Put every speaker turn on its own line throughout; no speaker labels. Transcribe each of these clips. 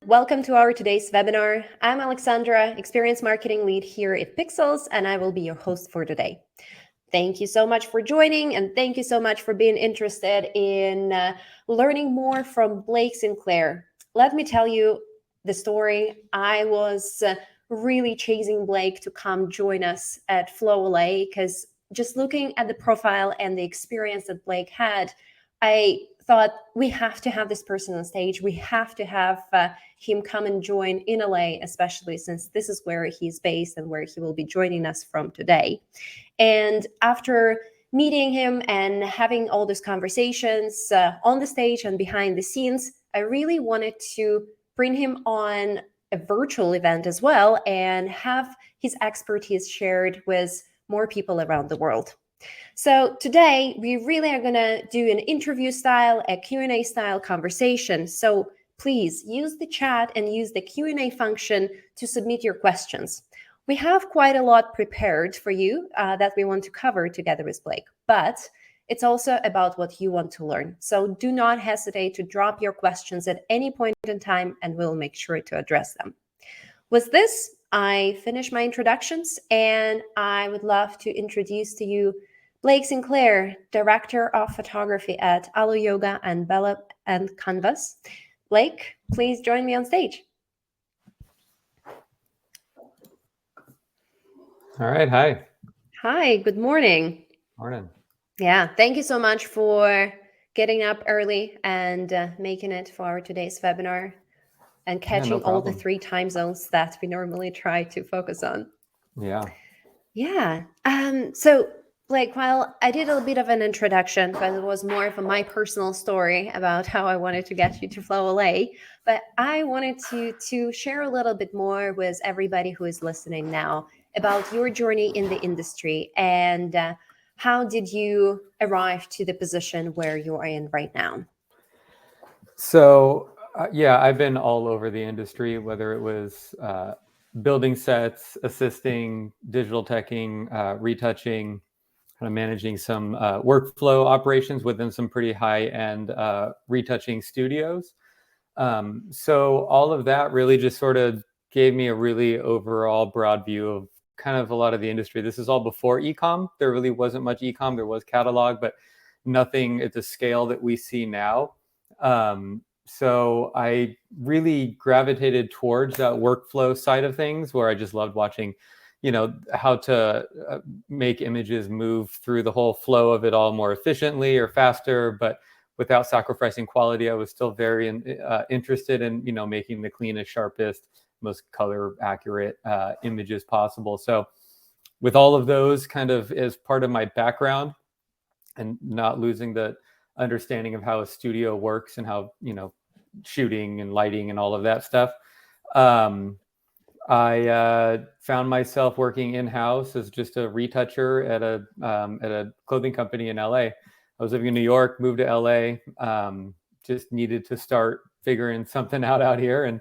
Welcome to our today's webinar. I'm Aleksandra, Experience Marketing Lead here at Pixelz, and I will be your host for today. Thank you so much for joining, and thank you so much for being interested in learning more from Blake Sinclair. Let me tell you the story. I was really chasing Blake to come join us at Flow LA because just looking at the profile and the experience that Blake had, I thought we have to have this person on stage. We have to have him come and join in LA, especially since this is where he's based and where he will be joining us from today. And after meeting him and having all these conversations on the stage and behind the scenes, I really wanted to bring him on a virtual event as well and have his expertise shared with more people around the world. So today we really are going to do an interview style, a Q&A style conversation. So please use the chat and use the Q&A function to submit your questions. We have quite a lot prepared for you that we want to cover together with Blake, but it's also about what you want to learn. So do not hesitate to drop your questions at any point in time and we'll make sure to address them. With this, I finish my introductions and I would love to introduce to you Blake Sinclair, Director of Photography at Alo Yoga and Bella and Canvas. Blake, please join me on stage.
All right. Hi.
Hi. Good morning.
Morning.
Yeah. Thank you so much for getting up early and making it for our today's webinar and catching all the 3 time zones that we normally try to focus on.
Yeah.
So Blake, while I did a bit of an introduction, but it was more of my personal story about how I wanted to get you to Flow LA, but I wanted to share a little bit more with everybody who is listening now about your journey in the industry and how did you arrive to the position where you are in right now?
So, yeah, I've been all over the industry, whether it was building sets, assisting, digital teching, retouching, kind of managing some workflow operations within some pretty high-end retouching studios. So all of that really just sort of gave me a really overall broad view of kind of a lot of the industry. This is all before e-com. There really wasn't much e-com. There was catalog, but nothing at the scale that we see now. So I really gravitated towards that workflow side of things where I just loved watching, you know, how to make images move through the whole flow of it all more efficiently or faster, but without sacrificing quality. I was still very interested in, you know, making the cleanest, sharpest, most color accurate images possible. So with all of those kind of as part of my background and not losing the understanding of how a studio works and how, you know, shooting and lighting and all of that stuff, I found myself working in-house as just a retoucher at a clothing company in LA. I was living in New York, moved to LA, just needed to start figuring something out here, and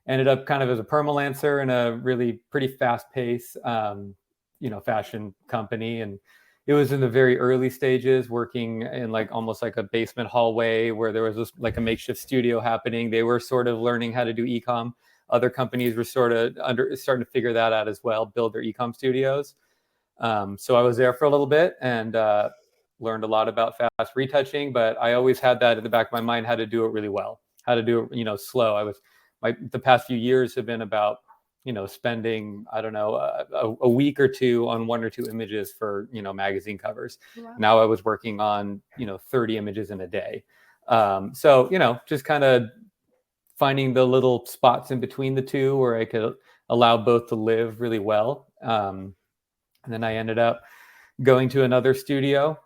ended up kind of as a permalancer in a really pretty fast-paced, you know, fashion company. And it was in the very early stages, working in like almost like a basement hallway where there was this, like a makeshift studio happening. They were sort of learning how to do e-com. Other companies were sort of starting to figure that out as well, build their e-com studios. So I was there for a little bit and learned a lot about fast retouching, but I always had that in the back of my mind, how to do it really well, how to do it, you know, slow. The past few years have been about, you know, spending, I don't know, a week or two on 1 or 2 images for, you know, magazine covers. Wow. Now I was working on, you know, 30 images in a day. So, you know, just kind of finding the little spots in between the two where I could allow both to live really well. And then I ended up going to another studio,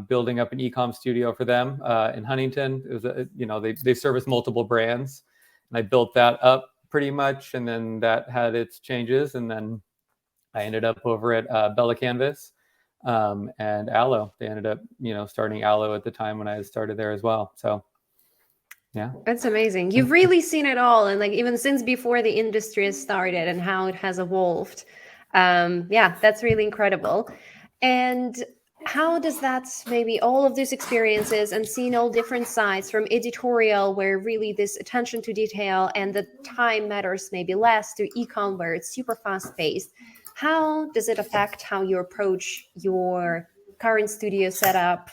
building up an e-com studio for them in Huntington. It was you know, they service multiple brands, and I built that up pretty much, and then that had its changes, and then I ended up over at Bella Canvas and Alo. They ended up, you know, starting Alo at the time when I started there as well. So yeah,
that's amazing. You've really seen it all, and like even since before the industry has started and how it has evolved. Yeah, that's really incredible. And how does that, maybe all of these experiences and seeing all different sides, from editorial where really this attention to detail and the time matters maybe less, to ecom where it's super fast paced, how does it affect how you approach your current studio setup?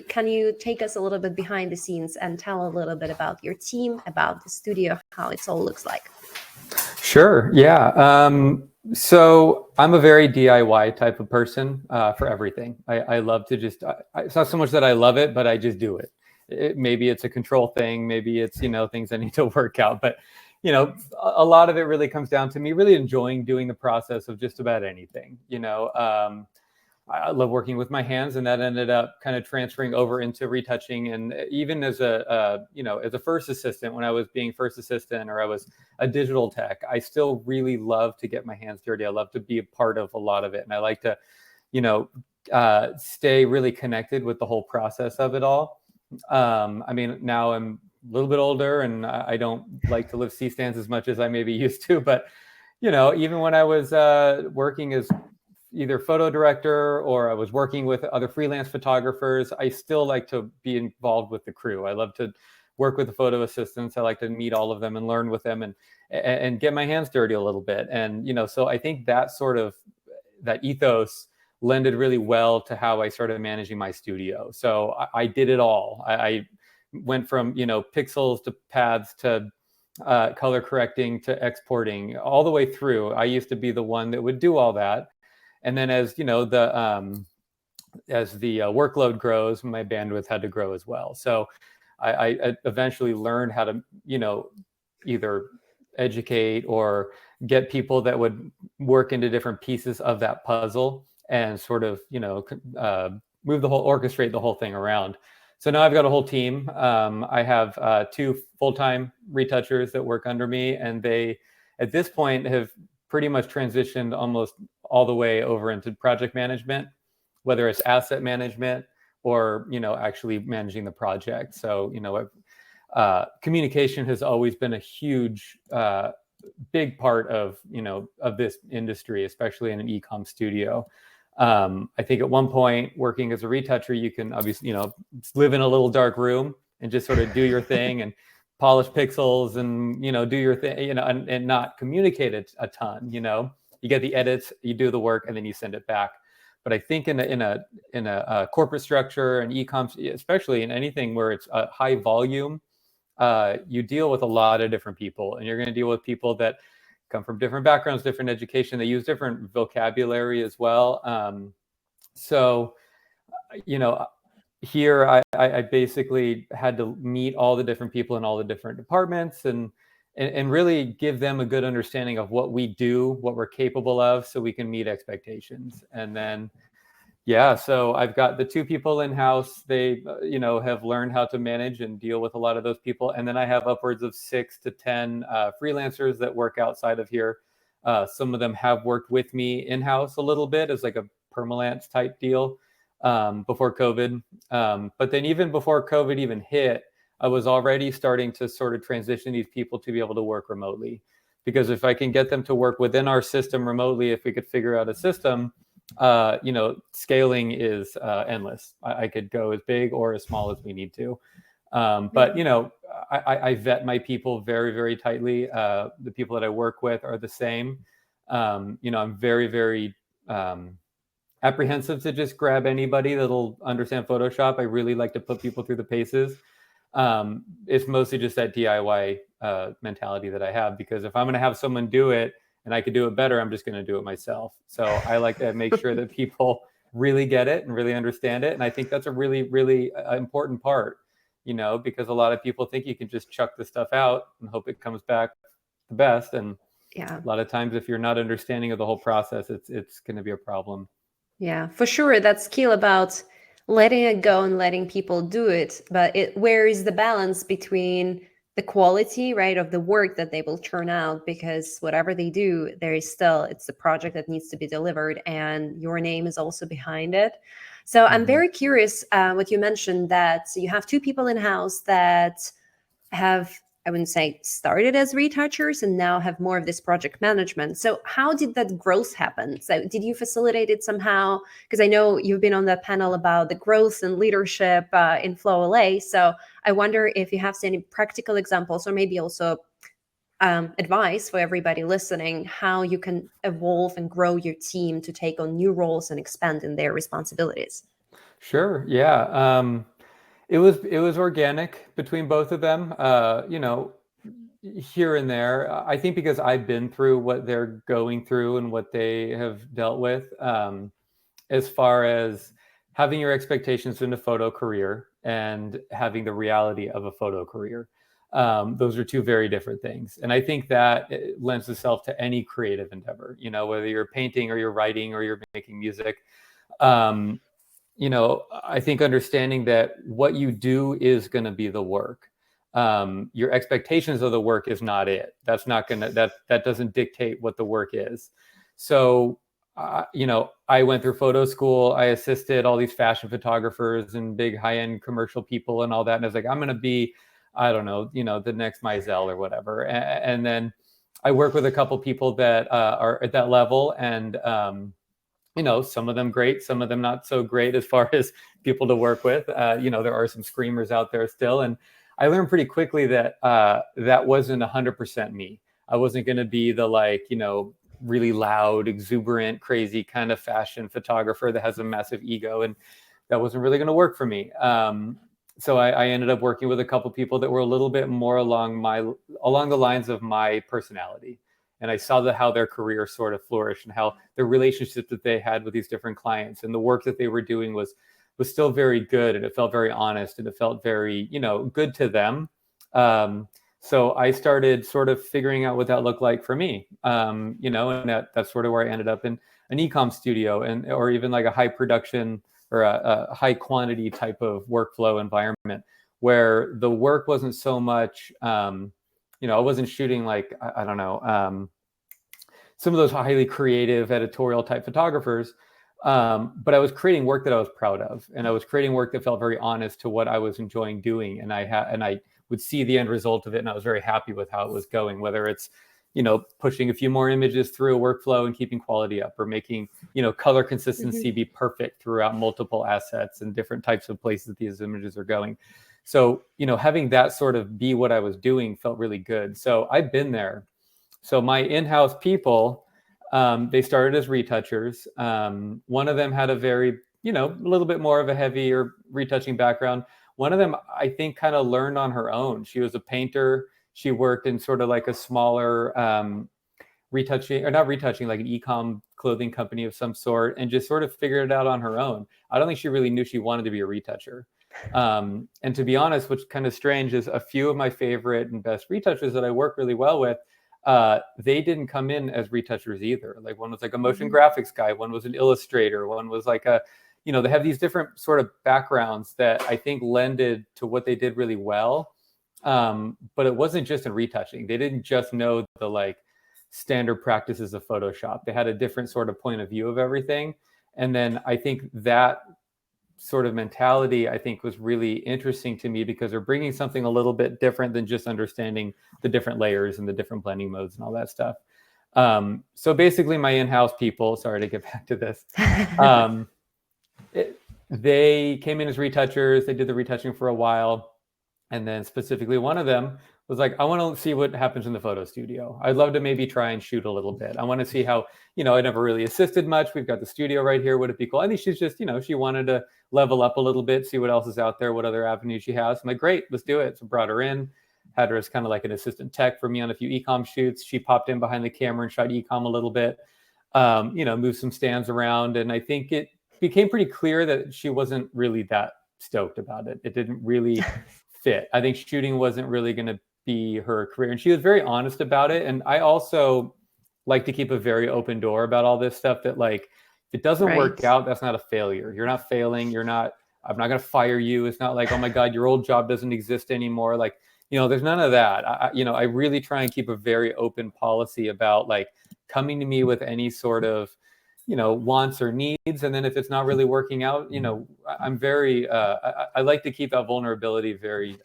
Can you take us a little bit behind the scenes and tell a little bit about your team, about the studio, how it all looks like?
Sure. Yeah. So I'm a very DIY type of person for everything. I love to just, it's not so much that I love it, but I just do it. Maybe it's a control thing. Maybe it's, things I need to work out. But, a lot of it really comes down to me really enjoying doing the process of just about anything. I love working with my hands, and that ended up kind of transferring over into retouching. And even as a first assistant, when I was being first assistant or I was a digital tech, I still really love to get my hands dirty. I love to be a part of a lot of it. And I like to, stay really connected with the whole process of it all. Now I'm a little bit older and I don't like to lift C-stands as much as I maybe used to, but, even when I was working as either photo director or I was working with other freelance photographers, I still like to be involved with the crew. I love to work with the photo assistants. I like to meet all of them and learn with them and get my hands dirty a little bit. And, so I think that that ethos lended really well to how I started managing my studio. So I did it all. I went from, pixels to paths to color correcting to exporting all the way through. I used to be the one that would do all that. And then as the workload grows, my bandwidth had to grow as well. So I eventually learned how to, either educate or get people that would work into different pieces of that puzzle and sort of, orchestrate the whole thing around. So now I've got a whole team. I have 2 full-time retouchers that work under me, and they, at this point, have pretty much transitioned almost all the way over into project management, whether it's asset management or, actually managing the project. So, communication has always been a huge, big part of, of this industry, especially in an e-com studio. I think at one point working as a retoucher, you can obviously, live in a little dark room and just sort of do your thing and polish pixels and, do your thing, and not communicate it a ton. You get the edits, you do the work, and then you send it back. But I think in a corporate structure and e-com, especially in anything where it's a high volume, you deal with a lot of different people, and you're going to deal with people that come from different backgrounds, different education. They use different vocabulary as well. So, here I basically had to meet all the different people in all the different departments and really give them a good understanding of what we do, what we're capable of, so we can meet expectations. And then, so I've got the 2 people in-house. They, have learned how to manage and deal with a lot of those people. And then I have upwards of 6 to 10 freelancers that work outside of here. Some of them have worked with me in-house a little bit as like a permalance type deal before COVID. But then even before COVID even hit, I was already starting to sort of transition these people to be able to work remotely. Because if I can get them to work within our system remotely, if we could figure out a system, scaling is endless. I could go as big or as small as we need to. But, I vet my people very, very tightly. The people that I work with are the same. I'm very, very apprehensive to just grab anybody that'll understand Photoshop. I really like to put people through the paces. It's mostly just that DIY mentality that I have, because if I'm going to have someone do it and I could do it better, I'm just going to do it myself. So I like to make sure that people really get it and really understand it. And I think that's a really, really important part, because a lot of people think you can just chuck the stuff out and hope it comes back the best. And a lot of times, if you're not understanding of the whole process, it's going to be a problem.
Yeah, for sure. That's key about letting it go and letting people do it. But where is the balance between the quality, right, of the work that they will churn out? Because whatever they do, it's the project that needs to be delivered, and your name is also behind it. So I'm very curious what you mentioned, that you have 2 people in-house that have I wouldn't say started as retouchers and now have more of this project management. So how did that growth happen? So did you facilitate it somehow? Because I know you've been on the panel about the growth and leadership in Flow LA. So I wonder if you have any practical examples or maybe also advice for everybody listening, how you can evolve and grow your team to take on new roles and expand in their responsibilities.
Sure. Yeah. It was organic between both of them. Here and there. I think because I've been through what they're going through and what they have dealt with, as far as having your expectations in a photo career and having the reality of a photo career. Those are two very different things. And I think that it lends itself to any creative endeavor, whether you're painting or you're writing or you're making music. I think understanding that what you do is going to be the work. Your expectations of the work is not it. That's not going to, that doesn't dictate what the work is. So, I went through photo school. I assisted all these fashion photographers and big high-end commercial people and all that. And I was like, I'm going to be, I don't know, the next Mizell or whatever. And then I work with a couple people that are at that level, and some of them great, some of them not so great as far as people to work with. There are some screamers out there still. And I learned pretty quickly that that wasn't 100% me. I wasn't going to be the really loud, exuberant, crazy kind of fashion photographer that has a massive ego. And that wasn't really going to work for me. So I ended up working with a couple people that were a little bit more along the lines of my personality. And I saw how their career sort of flourished and how the relationships that they had with these different clients and the work that they were doing was still very good, and it felt very honest, and it felt very, good to them. So I started sort of figuring out what that looked like for me, and that's sort of where I ended up in an e-com studio or even like a high production or a high quantity type of workflow environment where the work wasn't so much, I wasn't shooting like, I don't know, some of those highly creative editorial type photographers, but I was creating work that I was proud of, and I was creating work that felt very honest to what I was enjoying doing, and I would see the end result of it, and I was very happy with how it was going, whether it's pushing a few more images through a workflow and keeping quality up, or making color consistency be perfect throughout multiple assets and different types of places that these images are going. So having that sort of be what I was doing felt really good. So I've been there. So my in-house people, they started as retouchers. One of them had a very, a little bit more of a heavier retouching background. One of them, I think, kind of learned on her own. She was a painter. She worked in sort of like a smaller retouching, or not retouching, like an e-com clothing company of some sort, and just sort of figured it out on her own. I don't think she really knew she wanted to be a retoucher. And to be honest, what's kind of strange is a few of my favorite and best retouchers that I work really well with, they didn't come in as retouchers either. Like one was like a motion graphics guy, one was an illustrator, one was like they have these different sort of backgrounds that I think lended to what they did really well. But it wasn't just in retouching. They didn't just know the standard practices of Photoshop. They had a different sort of point of view of everything. And then I think that sort of mentality, I think, was really interesting to me because they're bringing something a little bit different than just understanding the different layers and the different blending modes and all that stuff. So basically my in-house people, sorry to get back to this, they came in as retouchers. They did the retouching for a while. And then specifically one of them was like, I want to see what happens in the photo studio. I'd love to maybe try and shoot a little bit. I want to see how, I never really assisted much. We've got the studio right here. Would it be cool? I think she's just, she wanted to level up a little bit, see what else is out there, what other avenues she has. I'm like, great, let's do it. So brought her in, had her as kind of like an assistant tech for me on a few e-com shoots. She popped in behind the camera and shot e-com a little bit, moved some stands around. And I think it became pretty clear that she wasn't really that stoked about it. It didn't really fit. I think shooting wasn't really going to be her career. And she was very honest about it. And I also like to keep a very open door about all this stuff, that if it doesn't work out, that's not a failure. You're not failing. I'm not going to fire you. It's not like, oh my God, your old job doesn't exist anymore. There's none of that. I really try and keep a very open policy about coming to me with any sort of, wants or needs. And then if it's not really working out, I'm very, I like to keep that vulnerability very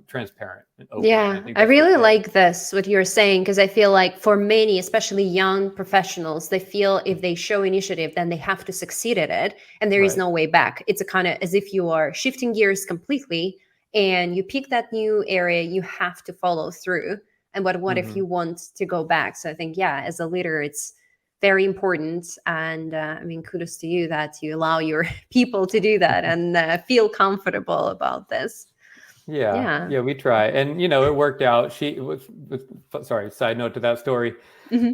transparent and open.
Yeah, I really like this, what you're saying, because I feel like for many, especially young professionals, they feel if they show initiative, then they have to succeed at it, and there is no way back. It's a kind of as if you are shifting gears completely, and you pick that new area, you have to follow through. And what if you want to go back? So I think, yeah, as a leader, it's very important. And I mean, kudos to you that you allow your people to do that and feel comfortable about this.
Yeah, we try. And, it worked out. Sorry, side note to that story.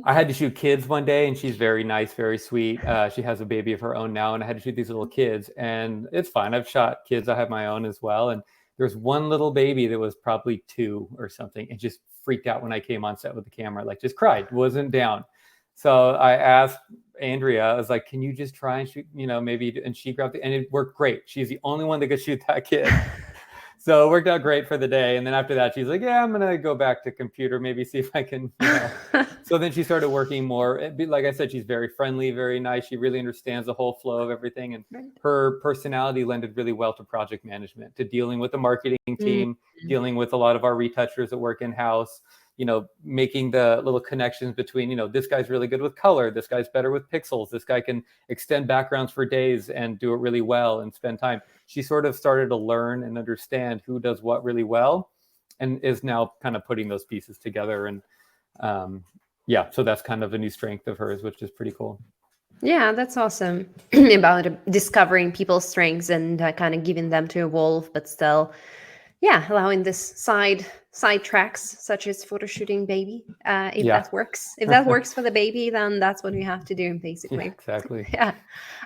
I had to shoot kids one day, and she's very nice, very sweet. She has a baby of her own now, and I had to shoot these little kids, and it's fine. I've shot kids. I have my own as well. And there's one little baby that was probably 2 or something, and just freaked out when I came on set with the camera, like just cried, wasn't down. So I asked Andrea, I was like, can you just try and shoot, maybe, and she grabbed it, and it worked great. She's the only one that could shoot that kid. So it worked out great for the day. And then after that, she's like, yeah, I'm going to go back to computer, maybe see if I can, So then she started working more. Like I said, she's very friendly, very nice. She really understands the whole flow of everything. And her personality lended really well to project management, to dealing with the marketing team, dealing with a lot of our retouchers that work in-house, making the little connections between, this guy's really good with color. This guy's better with pixels. This guy can extend backgrounds for days and do it really well and spend time. She sort of started to learn and understand who does what really well, and is now kind of putting those pieces together. And so that's kind of a new strength of hers, which is pretty cool.
Yeah, that's awesome. About discovering people's strengths and kind of giving them to evolve, but still, allowing this side tracks such as photo shooting baby. If that works, for the baby, then that's what we have to do, basically.
Yeah, exactly.
Yeah.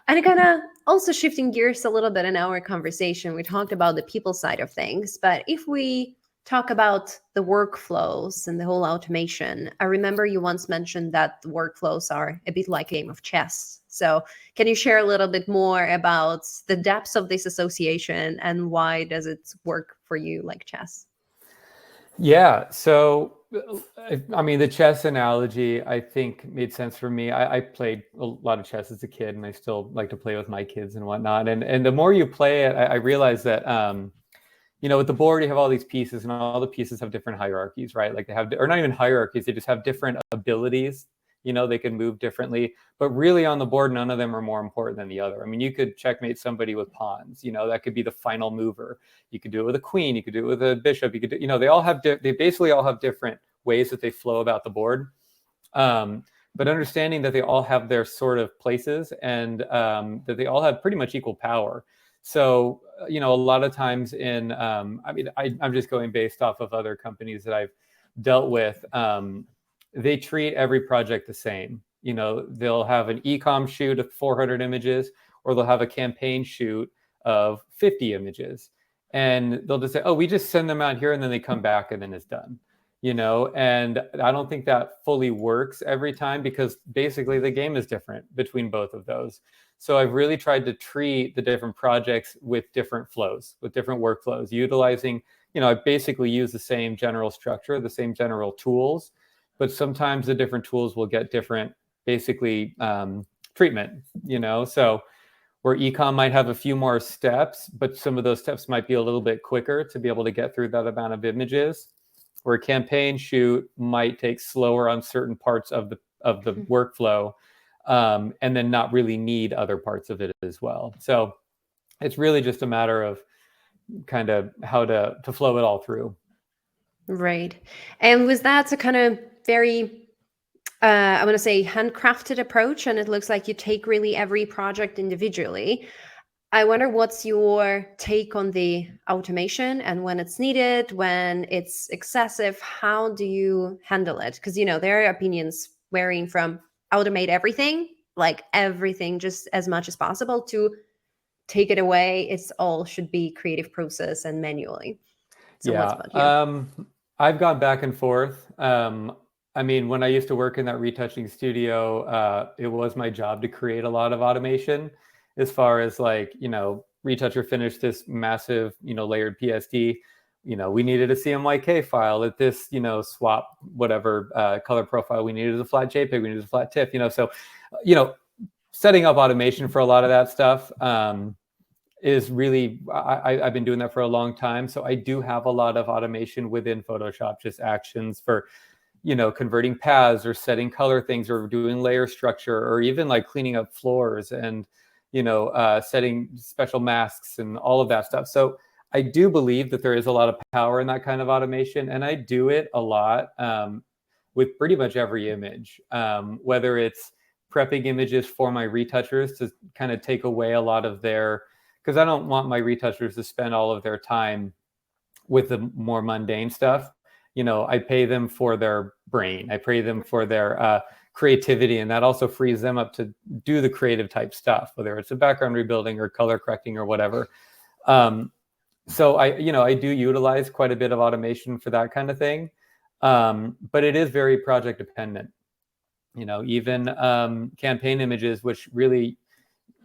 And kind of also shifting gears a little bit in our conversation, we talked about the people side of things, but if we talk about the workflows and the whole automation, I remember you once mentioned that the workflows are a bit like a game of chess. So can you share a little bit more about the depths of this association and why does it work for you like chess?
Yeah. So, I mean, the chess analogy, I think, made sense for me. I played a lot of chess as a kid, and I still like to play with my kids and whatnot. And the more you play it, I realize that, with the board, you have all these pieces, and all the pieces have different hierarchies, right? Like they have, or not even hierarchies, they just have different abilities. They can move differently, but really on the board, none of them are more important than the other. I mean, you could checkmate somebody with pawns, that could be the final mover. You could do it with a queen, you could do it with a bishop, you could do, they basically all have different ways that they flow about the board. But understanding that they all have their sort of places, and that they all have pretty much equal power. So, a lot of times I'm just going based off of other companies that I've dealt with. They treat every project the same. They'll have an e-com shoot of 400 images, or they'll have a campaign shoot of 50 images. And they'll just say, oh, we just send them out here, and then they come back, and then it's done. And I don't think that fully works every time, because basically the game is different between both of those. So I've really tried to treat the different projects with different flows, with different workflows, utilizing, I basically use the same general structure, the same general tools, but sometimes the different tools will get different, basically, treatment, so where ecom might have a few more steps, but some of those steps might be a little bit quicker to be able to get through that amount of images, where a campaign shoot might take slower on certain parts of the workflow, and then not really need other parts of it as well. So it's really just a matter of kind of how to flow it all through.
Right. And was that a kind of very, I want to say, handcrafted approach? And it looks like you take really every project individually. I wonder what's your take on the automation, and when it's needed, when it's excessive, how do you handle it? Because, there are opinions varying from automate everything, like everything just as much as possible, to take it away. It's all should be creative process and manually. So what's about you?
I've gone back and forth. I mean, when I used to work in that retouching studio, it was my job to create a lot of automation, as far as like, retoucher finished this massive, layered PSD. We needed a CMYK file at this, swap, whatever color profile. We needed a flat JPEG, we needed a flat TIFF, so, setting up automation for a lot of that stuff is really, I've been doing that for a long time. So I do have a lot of automation within Photoshop, just actions for, converting paths or setting color things or doing layer structure or even like cleaning up floors and, setting special masks and all of that stuff. So I do believe that there is a lot of power in that kind of automation. And I do it a lot with pretty much every image, whether it's prepping images for my retouchers to kind of take away a lot of their, because I don't want my retouchers to spend all of their time with the more mundane stuff. I pay them for their brain. I pay them for their creativity, and that also frees them up to do the creative type stuff, whether it's a background rebuilding or color correcting or whatever. So I do utilize quite a bit of automation for that kind of thing, but it is very project dependent. Even campaign images, which really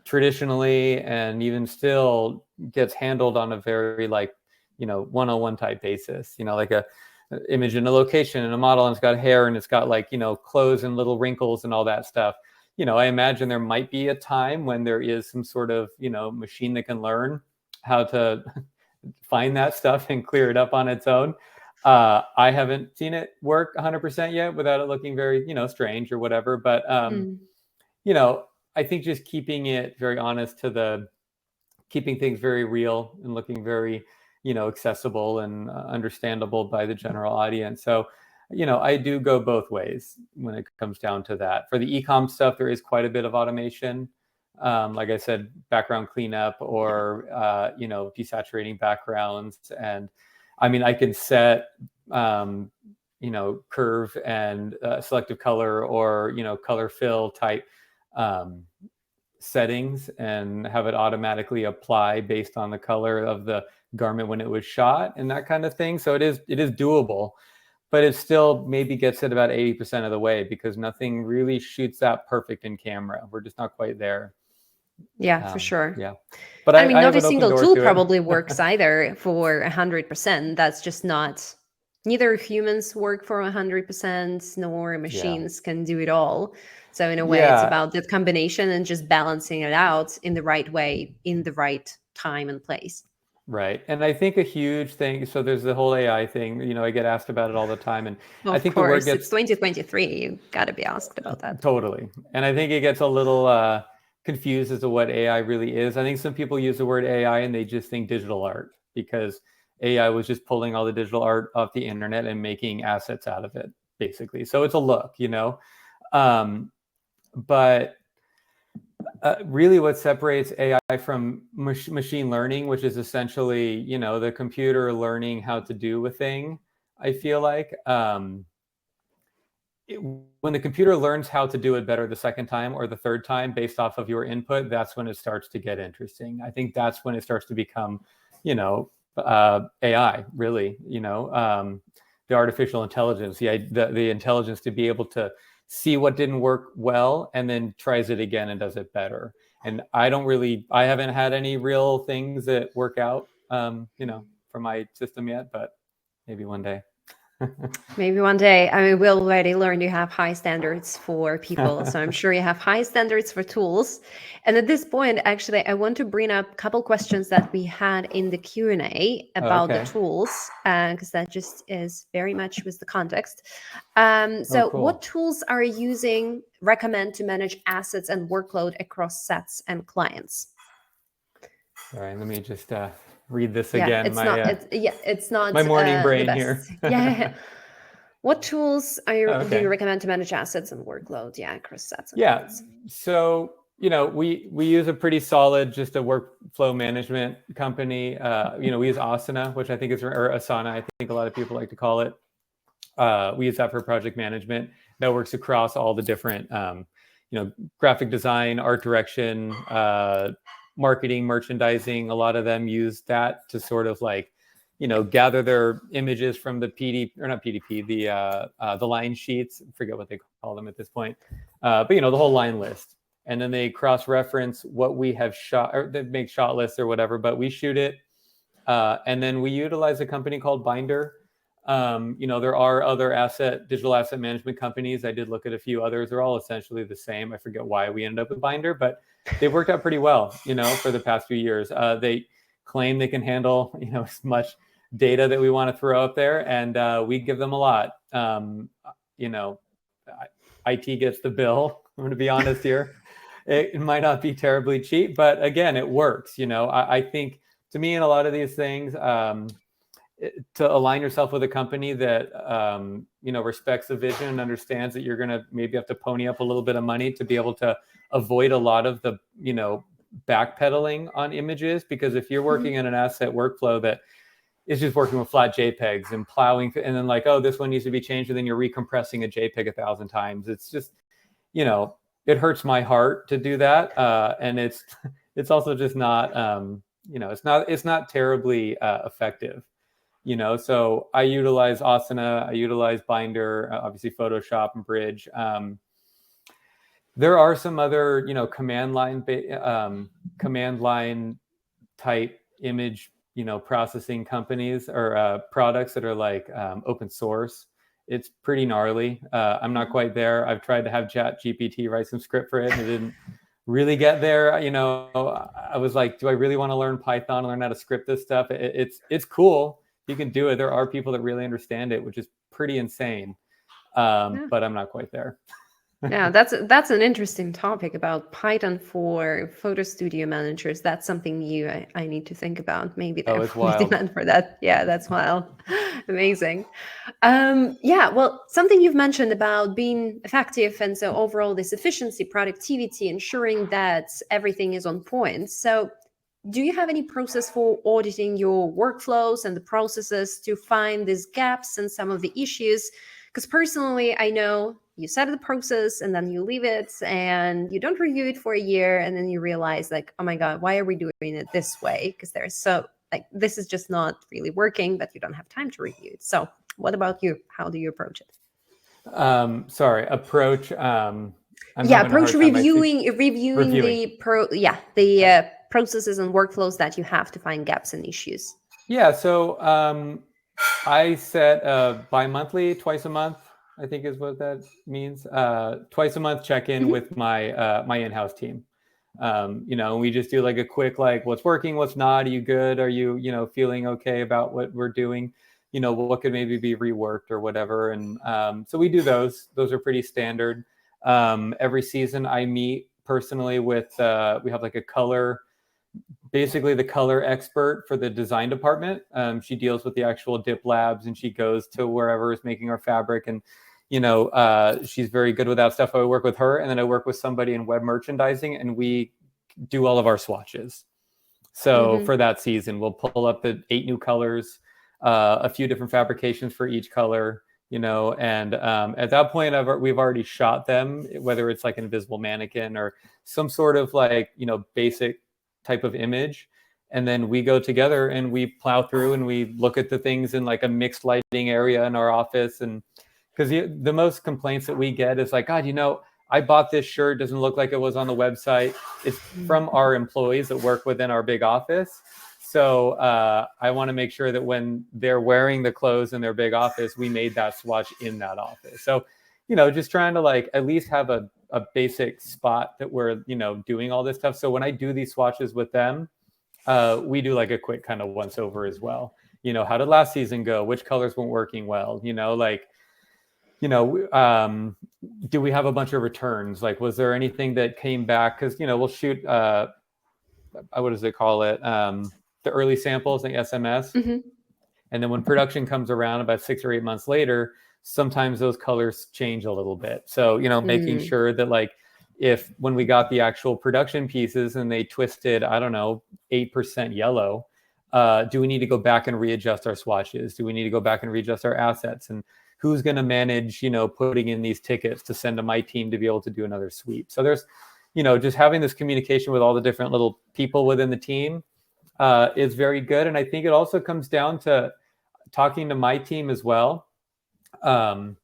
traditionally and even still gets handled on a very one-on-one type basis, like a image in a location and a model, and it's got hair and it's got clothes and little wrinkles and all that stuff. I imagine there might be a time when there is some sort of machine that can learn how to find that stuff and clear it up on its own. I haven't seen it work 100% yet without it looking very strange or whatever, but I think just keeping it very honest to keeping things very real and looking very accessible and understandable by the general audience. So, I do go both ways when it comes down to that. For the e-com stuff, there is quite a bit of automation. Like I said, background cleanup or, desaturating backgrounds. And I mean, I can set, curve and selective color or, color fill type settings and have it automatically apply based on the color of the garment when it was shot and that kind of thing. So it is doable, but it still maybe gets it about 80% of the way because nothing really shoots that perfect in camera. We're just not quite there.
Yeah, for sure.
Yeah. But
I mean, not
have
a
an open
single
door
tool
to it.
probably works either for 100%. That's just not, neither humans work for 100%, nor machines can do it all. So in a way, it's about that combination and just balancing it out in the right way, in the right time and place.
Right. And I think a huge thing, so there's the whole AI thing, I get asked about it all the time. And
Well,
I think the word gets...
It's 2023. You got to be asked about that.
Totally. And I think it gets a little confused as to what AI really is. I think some people use the word AI and they just think digital art because AI was just pulling all the digital art off the internet and making assets out of it, basically. So it's a look, but really what separates AI from machine learning, which is essentially, the computer learning how to do a thing, I feel like when the computer learns how to do it better the second time or the third time based off of your input, that's when it starts to get interesting. I think that's when it starts to become, AI, really, the artificial intelligence, the intelligence to be able to see what didn't work well and then tries it again and does it better. And I haven't had any real things that work out, for my system yet, but maybe one day.
Maybe one day. I mean, we already learned you have high standards for people. So I'm sure you have high standards for tools. And at this point, actually, I want to bring up a couple questions that we had in the Q&A about the tools, because that just is very much with the context. Cool. What tools are you recommend to manage assets and workload across sets and clients?
All right, let me just read this again.
It's not
my morning brain here.
What tools do you recommend to manage assets and workload? Across sets. And clients.
So we use a pretty solid, just a workflow management company. We use Asana, which I think is, or Asana, I think a lot of people like to call it. We use that for project management. That works across all the different, graphic design, art direction, marketing, merchandising. A lot of them use that to sort of gather their images from the the line sheets. I forget what they call them at this point. But the whole line list. And then they cross-reference what we have shot, or they make shot lists or whatever, but we shoot it. And then we utilize a company called Binder. There are other digital asset management companies. I did look at a few others. They're all essentially the same. I forget why we ended up with Binder, but they've worked out pretty well, for the past few years. They claim they can handle, as much data that we want to throw up there, and we give them a lot. IT gets the bill. I'm going to be honest here. It might not be terribly cheap, but again, it works. I think, to me, in a lot of these things, to align yourself with a company that respects the vision and understands that you're going to maybe have to pony up a little bit of money to be able to avoid a lot of the backpedaling on images. Because if you're working in an asset workflow that is just working with flat JPEGs and plowing, and then like, oh, this one needs to be changed, and then you're recompressing a JPEG 1,000 times, it's just, it hurts my heart to do that, and it's also just not it's not terribly effective. So I utilize Asana, I utilize Binder, obviously Photoshop and Bridge. There are some other, command line type image, processing companies or products that are like open source. It's pretty gnarly. I'm not quite there. I've tried to have ChatGPT write some script for it, and it didn't really get there. I was like, do I really want to learn Python, learn how to script this stuff? It's cool. You can do it. There are people that really understand it, which is pretty insane. But I'm not quite there.
Yeah, that's an interesting topic about Python for photo studio managers. That's something new I need to think about. Maybe there will be demand for that. Yeah, that's wild. Amazing. Well, something you've mentioned about being effective, and so overall this efficiency, productivity, ensuring that everything is on point. So do you have any process for auditing your workflows and the processes to find these gaps and some of the issues? Because personally, I know you set the process and then you leave it and you don't review it for a year, and then you realize like, oh my God, why are we doing it this way? Because this is just not really working, but you don't have time to review it. So what about you? How do you approach it?
Approach.
Approach reviewing the processes and workflows that you have to find gaps and issues.
Yeah. So I set bi-monthly, twice a month, I think is what that means. Twice a month check-in with my my in-house team. We just do like a quick, like, what's working, what's not, are you good, are you feeling okay about what we're doing, what could maybe be reworked or whatever. And so we do those are pretty standard. Every season I meet personally with we have like basically the color expert for the design department. She deals with the actual dip labs, and she goes to wherever is making our fabric, and she's very good with that stuff. I work with her, and then I work with somebody in web merchandising, and we do all of our swatches. So for that season, we'll pull up the 8 new colors, a few different fabrications for each color, and at that point we've already shot them, whether it's like an invisible mannequin or some sort of like, basic type of image. And then we go together and we plow through and we look at the things in like a mixed lighting area in our office. And because the most complaints that we get is like, God, I bought this shirt, doesn't look like it was on the website. It's from our employees that work within our big office. So I want to make sure that when they're wearing the clothes in their big office, we made that swatch in that office. So, just trying to like at least have a basic spot that we're, doing all this stuff. So when I do these swatches with them, we do like a quick kind of once over as well. How did last season go? Which colors weren't working well? Do we have a bunch of returns? Like, was there anything that came back? Because, we'll shoot, what does it call it? The early samples, like SMS. And then when production comes around about 6 or 8 months later, sometimes those colors change a little bit. So, making sure that like, if when we got the actual production pieces and they twisted, 8% yellow, do we need to go back and readjust our swatches? Do we need to go back and readjust our assets? And who's going to manage, putting in these tickets to send to my team to be able to do another sweep? So there's, just having this communication with all the different little people within the team is very good. And I think it also comes down to talking to my team as well. And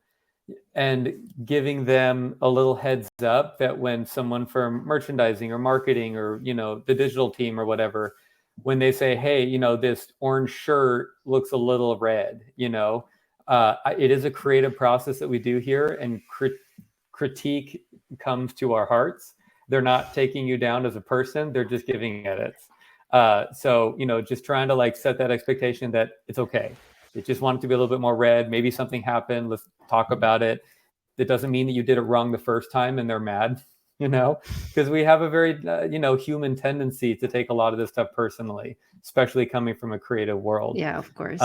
giving them a little heads up that when someone from merchandising or marketing or, the digital team or whatever, when they say, hey, this orange shirt looks a little red, it is a creative process that we do here, and critique comes to our hearts. They're not taking you down as a person, they're just giving edits. So, just trying to like set that expectation that it's okay. They just want it to be a little bit more red. Maybe something happened. Let's talk about it. That doesn't mean that you did it wrong the first time and they're mad, because we have a very, human tendency to take a lot of this stuff personally, especially coming from a creative world.
Yeah, of course.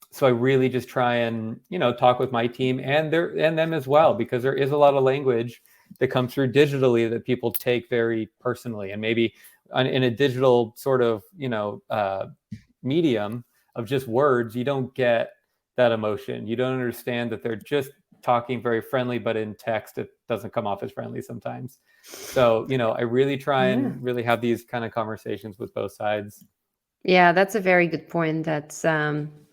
So I really just try and, talk with my team and them as well, because there is a lot of language that comes through digitally that people take very personally, and maybe in a digital sort of, medium of just words, you don't get that emotion. You don't understand that they're just talking very friendly, but in text, it doesn't come off as friendly sometimes. So, I really try and really have these kind of conversations with both sides.
Yeah, that's a very good point. That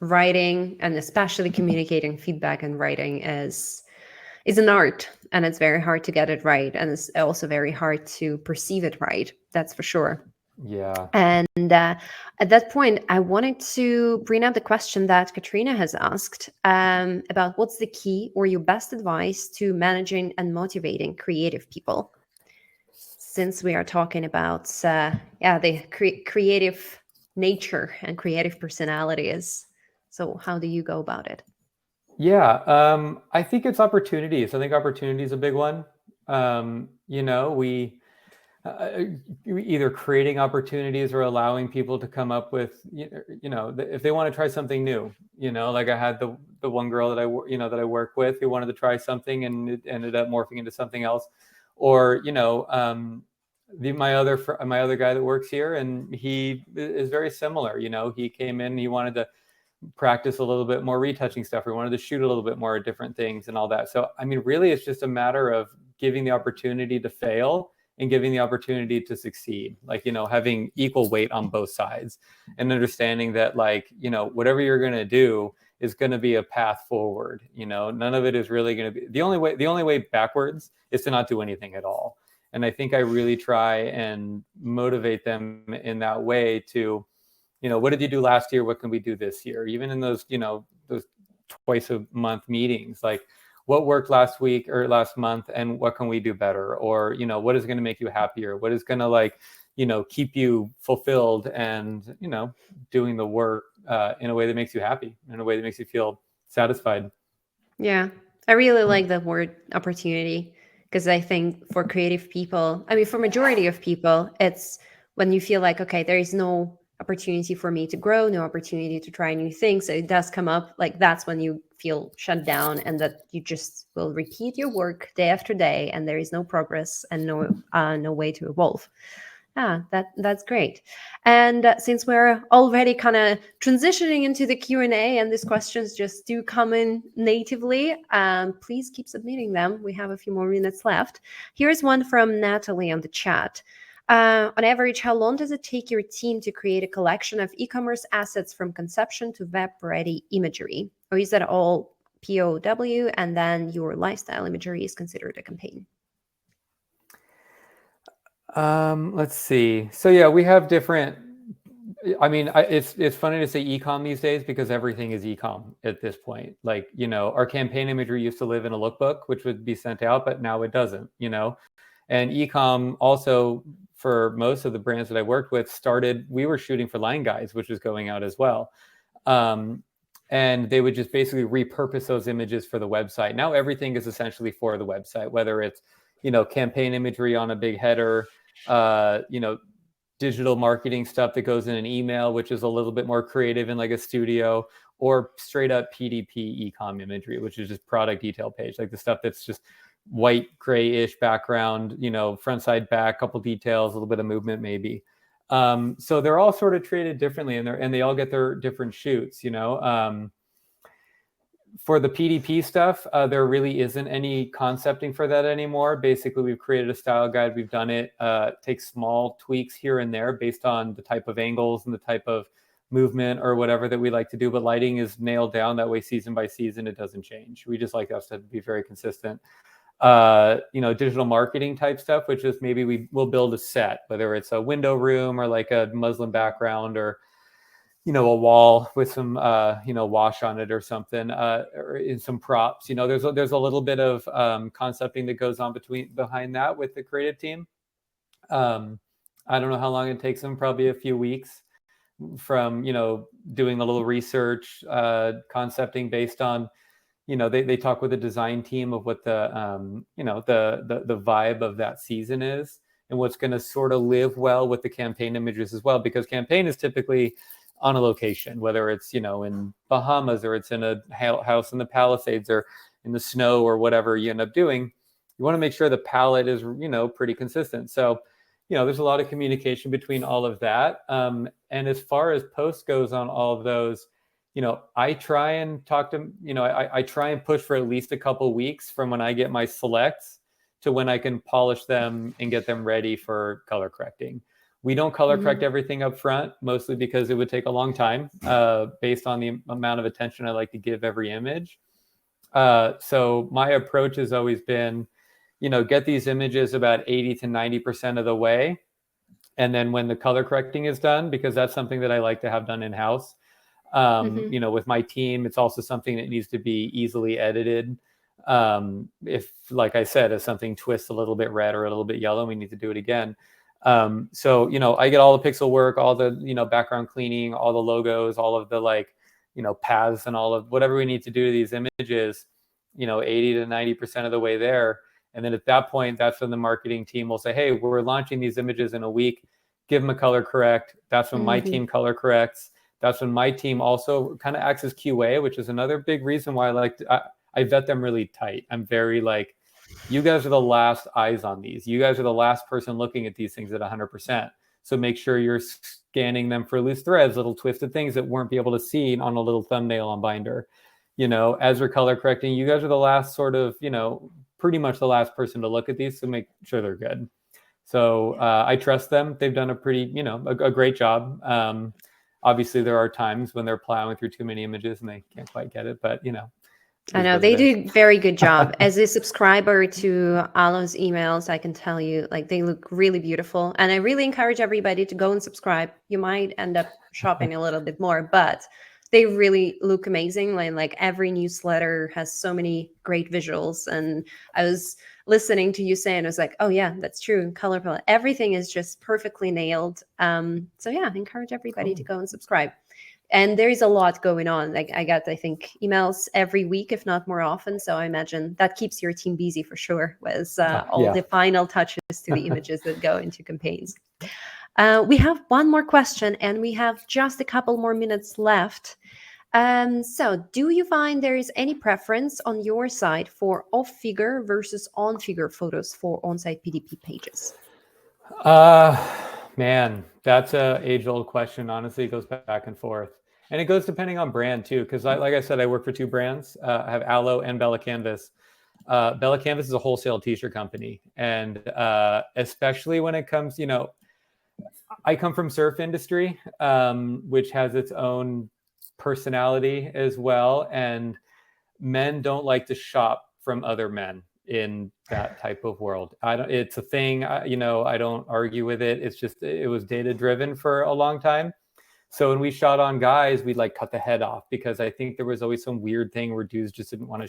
writing, and especially communicating feedback in writing, is an art, and it's very hard to get it right, and it's also very hard to perceive it right. That's for sure.
Yeah.
And at that point, I wanted to bring up the question that Katrina has asked about what's the key or your best advice to managing and motivating creative people, since we are talking about the creative nature and creative personalities. So how do you go about it?
Yeah, I think it's opportunities. I think opportunity is a big one. We either creating opportunities or allowing people to come up with, if they want to try something new, like I had the one girl that I work with who wanted to try something and it ended up morphing into something else. Or, my other guy that works here, and he is very similar. He came in, he wanted to practice a little bit more retouching stuff. We wanted to shoot a little bit more different things and all that. So, I mean, really, it's just a matter of giving the opportunity to fail and giving the opportunity to succeed, like, having equal weight on both sides, and understanding that, like, whatever you're going to do is going to be a path forward. None of it is really going to be the only way backwards is to not do anything at all. And I think I really try and motivate them in that way to, what did you do last year? What can we do this year? Even in those, those twice a month meetings, like, what worked last week or last month, and what can we do better? Or, what is going to make you happier? What is going to keep you fulfilled and, doing the work in a way that makes you happy, in a way that makes you feel satisfied.
Yeah, I really like the word opportunity, because I think for creative people, I mean, for majority of people, it's when you feel like, okay, there is no opportunity for me to grow, no opportunity to try new things. So it does come up, like, that's when you feel shut down, and that you just will repeat your work day after day, and there is no progress and no way to evolve. That's great. And since we're already kind of transitioning into the Q&A, and these questions just do come in natively, please keep submitting them. We have a few more minutes left. Here's one from Natalie on the chat. On average, how long does it take your team to create a collection of e-commerce assets from conception to web-ready imagery? Or is that all POW, and then your lifestyle imagery is considered a campaign?
Let's see. So yeah, we have different. I mean, it's funny to say e-com these days, because everything is e-com at this point. Like, our campaign imagery used to live in a lookbook, which would be sent out, but now it doesn't. And e-com also, for most of the brands that I worked with, we were shooting for line guides, which was going out as well. And they would just basically repurpose those images for the website. Now everything is essentially for the website, whether it's, campaign imagery on a big header, digital marketing stuff that goes in an email, which is a little bit more creative in like a studio, or straight up PDP e-com imagery, which is just product detail page, like the stuff that's just white, grayish background, front, side, back, couple details, a little bit of movement maybe. So they're all sort of treated differently, and they all get their different shoots, For the PDP stuff, there really isn't any concepting for that anymore. Basically, we've created a style guide. We've done it. Takes small tweaks here and there based on the type of angles and the type of movement or whatever that we like to do. But lighting is nailed down. That way, season by season, it doesn't change. We just like us to be very consistent. Digital marketing type stuff, which is maybe we'll build a set, whether it's a window room or like a Muslim background or a wall with some, wash on it or something, or in some props. There's a little bit of concepting that goes on behind that with the creative team. I don't know how long it takes them, probably a few weeks from, doing a little research, concepting based on, they talk with the design team of what the vibe of that season is and what's going to sort of live well with the campaign images as well, because campaign is typically on a location, whether it's, in Bahamas or it's in a house in the Palisades or in the snow or whatever you end up doing. You want to make sure the palette is, pretty consistent. So, there's a lot of communication between all of that. And as far as post goes on all of those, I try and talk to, I try and push for at least a couple weeks from when I get my selects to when I can polish them and get them ready for color correcting. We don't color correct everything up front, mostly because it would take a long time based on the amount of attention I like to give every image. So my approach has always been, get these images about 80 to 90% of the way. And then when the color correcting is done, because that's something that I like to have done in-house, with my team, it's also something that needs to be easily edited. If, like I said, if something twists a little bit red or a little bit yellow, we need to do it again. So, I get all the pixel work, all the, background cleaning, all the logos, all of the paths and all of whatever we need to do to these images, 80 to 90% of the way there. And then at that point, that's when the marketing team will say, hey, we're launching these images in a week, give them a color correct. That's when my team color corrects. That's when my team also kind of acts as QA, which is another big reason why I vet them really tight. I'm very you guys are the last eyes on these. You guys are the last person looking at these things at 100%. So make sure you're scanning them for loose threads, little twisted things that weren't be able to see on a little thumbnail on Binder. As we're color correcting, you guys are the last sort of, pretty much the last person to look at these to make sure they're good. So I trust them. They've done a pretty, a great job. Obviously, there are times when they're plowing through too many images and they can't quite get it, but
I know they do a very good job. As a subscriber to Alo's emails, I can tell you, they look really beautiful. And I really encourage everybody to go and subscribe. You might end up shopping a little bit more, but they really look amazing. Like every newsletter has so many great visuals. And I was listening to you say, and I was like, oh yeah, that's true. Color palette, everything is just perfectly nailed. So yeah, I encourage everybody to go and subscribe. And there is a lot going on. I got, I think, emails every week, if not more often. So I imagine that keeps your team busy for sure with all the final touches to the images that go into campaigns. We have one more question and we have just a couple more minutes left. So do you find there is any preference on your side for off-figure versus on-figure photos for on-site PDP pages?
Man, that's a age-old question. Honestly, it goes back and forth. And it goes depending on brand too, because like I said, I work for two brands. I have Alo and Bella Canvas. Bella Canvas is a wholesale t-shirt company. And especially when it comes, I come from surf industry, which has its own personality as well. And men don't like to shop from other men in that type of world. It's a thing, I don't argue with it. It's just, it was data driven for a long time. So when we shot on guys, we'd cut the head off because I think there was always some weird thing where dudes just didn't want to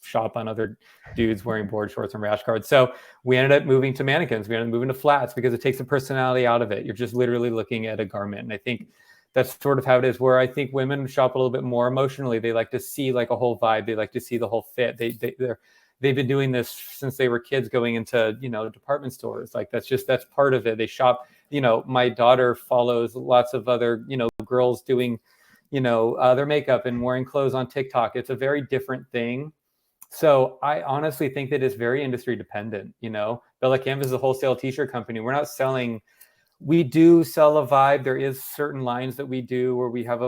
shop on other dudes wearing board shorts and rash guards. So we ended up moving to mannequins. We ended up moving to flats because it takes the personality out of it. You're just literally looking at a garment. And I think that's sort of how it is, where I think women shop a little bit more emotionally. They like to see a whole vibe. They like to see the whole fit. They've been doing this since they were kids, going into, department stores. That's part of it. They shop, my daughter follows lots of other, girls doing, their makeup and wearing clothes on TikTok. It's a very different thing. So I honestly think that it's very industry dependent. Bella Canvas is a wholesale t-shirt company. We're not selling, we do sell a vibe. There is certain lines that we do where we have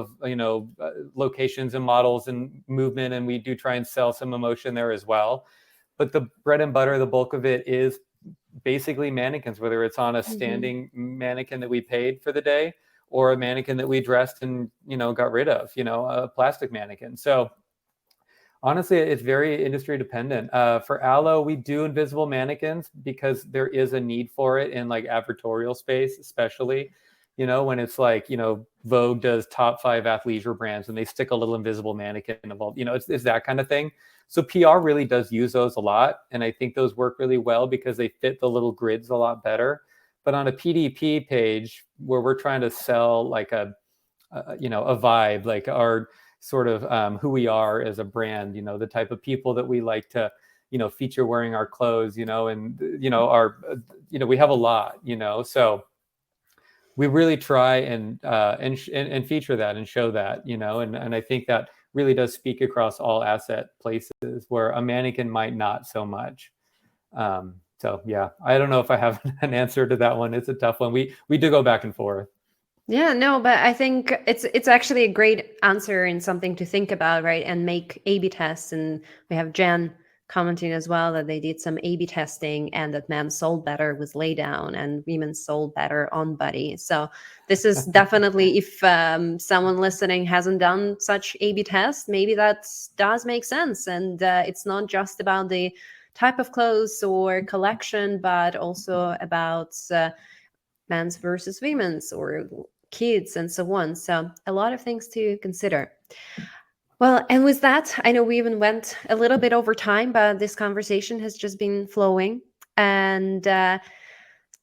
locations and models and movement, and we do try and sell some emotion there as well. But the bread and butter, the bulk of it is basically mannequins, whether it's on a standing mannequin that we paid for the day or a mannequin that we dressed and, got rid of, a plastic mannequin. So honestly, it's very industry dependent. For Alo, we do invisible mannequins because there is a need for it in advertorial space, especially you know, when it's like, you know, Vogue does top 5 athleisure brands and they stick a little invisible mannequin involved, you know, it's that kind of thing. So PR really does use those a lot. And I think those work really well because they fit the little grids a lot better. But on a PDP page where we're trying to sell like you know, a vibe, like our sort of who we are as a brand, you know, the type of people that we like to, you know, feature wearing our clothes, you know, and, you know, you know, we have a lot, you know, so we really try and feature that and show that, you know, and I think that really does speak across all asset places where a mannequin might not so much. So yeah, I don't know if I have an answer to that one. It's a tough one. We do go back and forth.
Yeah, no, but I think it's actually a great answer and something to think about, right? And make A/B tests. And we have Jen commenting as well that they did some A/B testing and that men sold better with lay down and women sold better on body. So this is definitely, if someone listening hasn't done such A/B tests, maybe that does make sense. And it's not just about the type of clothes or collection, but also about men's versus women's or kids and so on. So a lot of things to consider. Well, and with that, I know we even went a little bit over time, but this conversation has just been flowing. And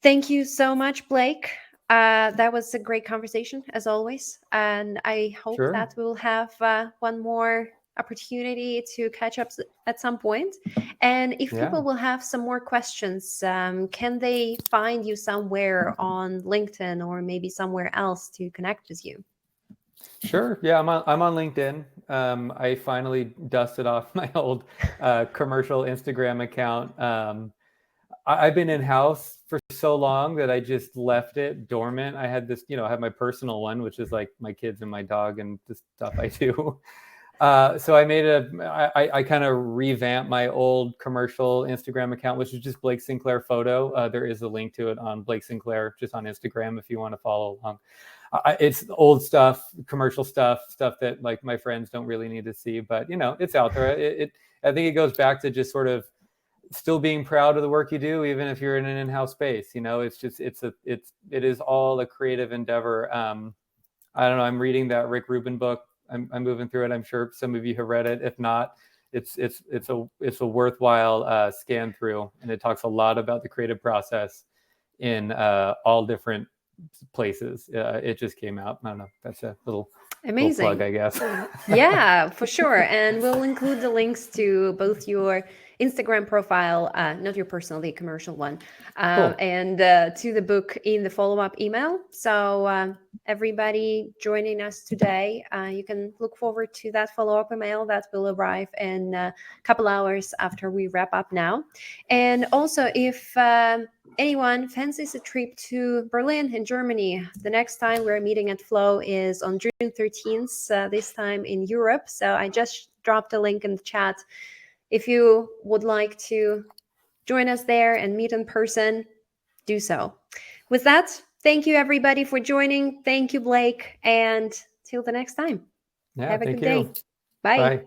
thank you so much, Blake. That was a great conversation, as always. And I hope
Sure.
that we'll have one more opportunity to catch up at some point. And if
Yeah.
people will have some more questions, can they find you somewhere on LinkedIn or maybe somewhere else to connect with you?
Sure. Yeah, I'm on LinkedIn. I finally dusted off my old commercial Instagram account. I've been in house for so long that I just left it dormant. I had this, you know, I have my personal one, which is like my kids and my dog and the stuff I do. So I made I kind of revamped my old commercial Instagram account, which is just Blake Sinclair photo. There is a link to it on Blake Sinclair, just on Instagram if you want to follow along. It's old stuff, commercial stuff that like my friends don't really need to see, but you know, it's out there. I think it goes back to just sort of still being proud of the work you do, even if you're in an in-house space. You know, it's just it is all a creative endeavor. I don't know. I'm reading that Rick Rubin book. I'm moving through it. I'm sure some of you have read it. If not, it's a worthwhile scan through, and it talks a lot about the creative process in all different places. It just came out. I don't know. That's a little plug, I guess.
Yeah, for sure. And we'll include the links to both your Instagram profile, not your personal, the commercial one,
Cool.
and to the book in the follow-up email. So everybody joining us today, you can look forward to that follow-up email that will arrive in a couple hours after we wrap up now. And also, if anyone fancies a trip to Berlin in Germany, the next time we're meeting at Flow is on June 13th, this time in Europe. So I just dropped a link in the chat. If you would like to join us there and meet in person, do so. With that, thank you everybody for joining. Thank you, Blake. And till the next time.
Yeah,
have a
thank
good
you.
day. Bye.
Bye.